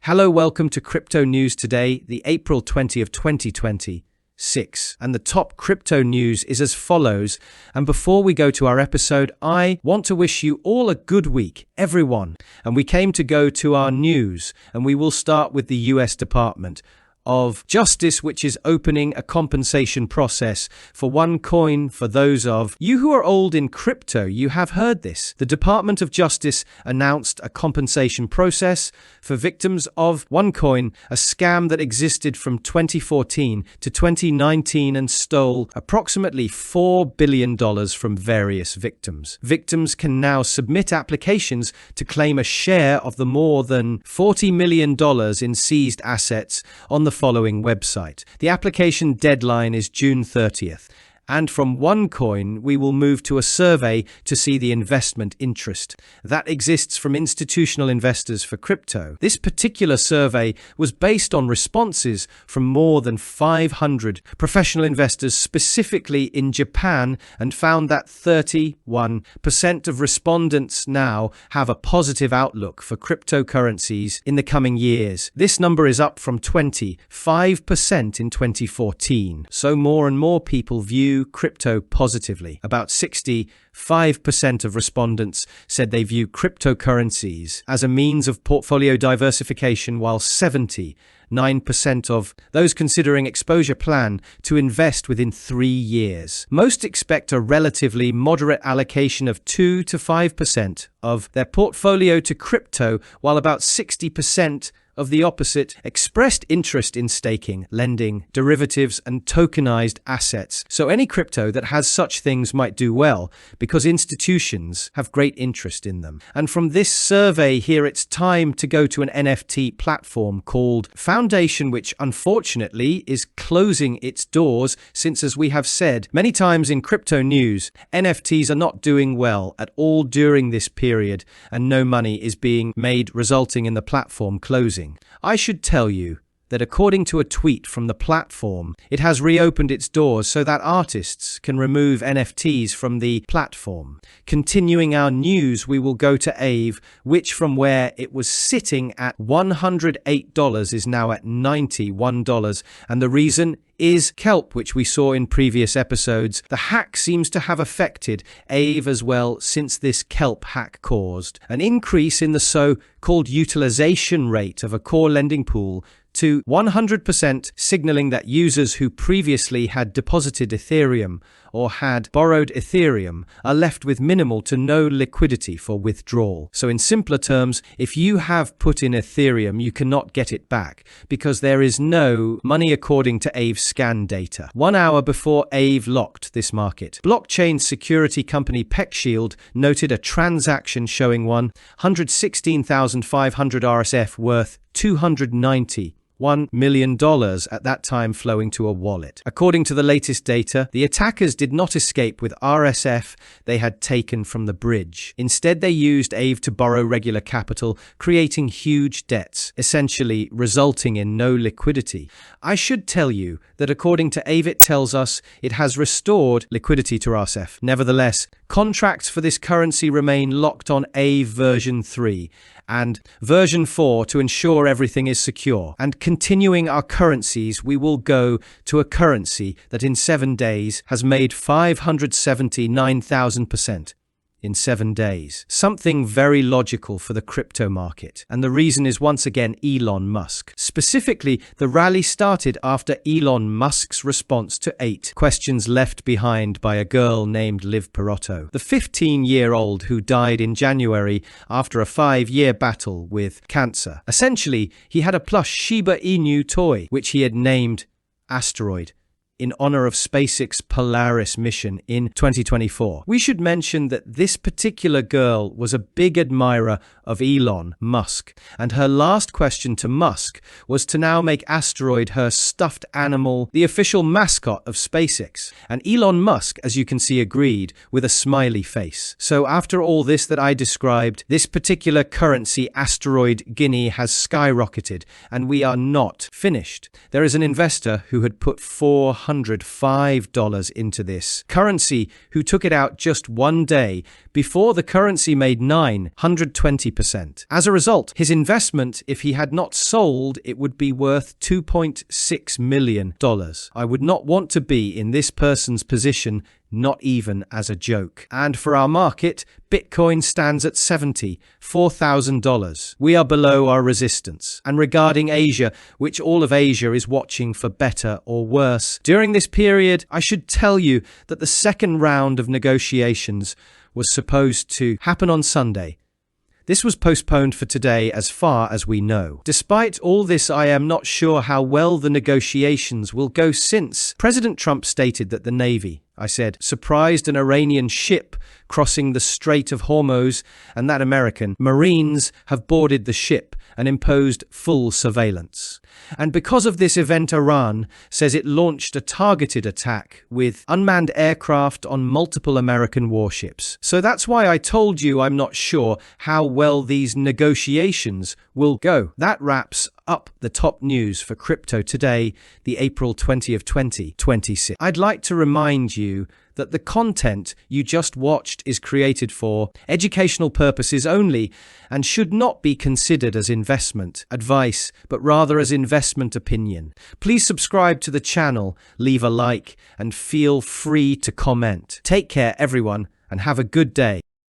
Hello, welcome to Crypto News today, the April 20th, 2026. And the top crypto news is as follows. And before we go to our episode, I want to wish you all a good week, everyone. And we came to go to our news, and we will start with the US Department of Justice, which is opening a compensation process for OneCoin. For those of you who are old in crypto, you have heard this. The Department of Justice announced a compensation process for victims of OneCoin, a scam that existed from 2014 to 2019 and stole approximately $4 billion from various victims. Victims can now submit applications to claim a share of the more than $40 million in seized assets on the following website. The application deadline is June 30th. And from OneCoin, we will move to a survey to see the investment interest that exists from institutional investors for crypto. This particular survey was based on responses from more than 500 professional investors, specifically in Japan, and found that 31% of respondents now have a positive outlook for cryptocurrencies in the coming years. This number is up from 25% in 2014. So more and more people view crypto positively. About 65% of respondents said they view cryptocurrencies as a means of portfolio diversification, while 79% of those considering exposure plan to invest within 3 years. Most expect a relatively moderate allocation of 2 to 5% of their portfolio to crypto, while about 60% of the opposite expressed interest in staking, lending, derivatives, and tokenized assets. So any crypto that has such things might do well because institutions have great interest in them. And from this survey here, it's time to go to an NFT platform called Foundation, which unfortunately is closing its doors since, as we have said many times in crypto news, NFTs are not doing well at all during this period, and no money is being made, resulting in the platform closing. I should tell you that according to a tweet from the platform, it has reopened its doors so that artists can remove NFTs from the platform. Continuing our news, we will go to Aave, which from where it was sitting at $108 is now at $91, and the reason is Kelp, which we saw in previous episodes. The hack seems to have affected Aave as well, since this Kelp hack caused an increase in the so-called utilization rate of a core lending pool to 100%, signaling that users who previously had deposited Ethereum or had borrowed Ethereum are left with minimal to no liquidity for withdrawal. So in simpler terms, if you have put in Ethereum, you cannot get it back because there is no money, according to Aave scan data. 1 hour before Aave locked this market, blockchain security company PeckShield noted a transaction showing $116,500 RSF worth $291 million at that time flowing to a wallet. According to the latest data, the attackers did not escape with RSF they had taken from the bridge. Instead, they used Aave to borrow regular capital, creating huge debts, essentially resulting in no liquidity. I should tell you that according to Aave, it tells us it has restored liquidity to RSF. Nevertheless, contracts for this currency remain locked on Aave version 3 and version 4 to ensure everything is secure. And continuing our currencies, we will go to a currency that in 7 days has made 579,000% in 7 days. Something very logical for the crypto market. And the reason is once again Elon Musk. Specifically, the rally started after Elon Musk's response to 8 questions left behind by a girl named Liv Perotto, the 15-year-old who died in January after a 5-year battle with cancer. Essentially, he had a plush Shiba Inu toy, which he had named Asteroid, in honor of SpaceX Polaris mission in 2024. We should mention that this particular girl was a big admirer of Elon Musk, and her last question to Musk was to now make Asteroid her stuffed animal, the official mascot of SpaceX. And Elon Musk, as you can see, agreed with a smiley face. So after all this that I described, this particular currency, Asteroid Guinea, has skyrocketed, and we are not finished. There is an investor who had put $400 $505 into this currency, who took it out just one day before the currency made 920%. As a result, his investment, if he had not sold, it would be worth $2.6 million. I would not want to be in this person's position, not even as a joke. And for our market, Bitcoin stands at $74,000. We are below our resistance. And regarding Asia, which all of Asia is watching for better or worse, during this period, I should tell you that the second round of negotiations was supposed to happen on Sunday. This was postponed for today as far as we know. Despite all this, I am not sure how well the negotiations will go, since President Trump stated that the Navy, surprised an Iranian ship crossing the Strait of Hormuz, and that American Marines have boarded the ship and imposed full surveillance. And because of this event, Iran says it launched a targeted attack with unmanned aircraft on multiple American warships. So that's why I told you I'm not sure how well these negotiations will go. That wraps up the top news for crypto today, the April 20th, 2026. I'd like to remind you that the content you just watched is created for educational purposes only and should not be considered as investment advice, but rather as investment opinion. Please subscribe to the channel, leave a like, and feel free to comment. Take care, everyone, and have a good day.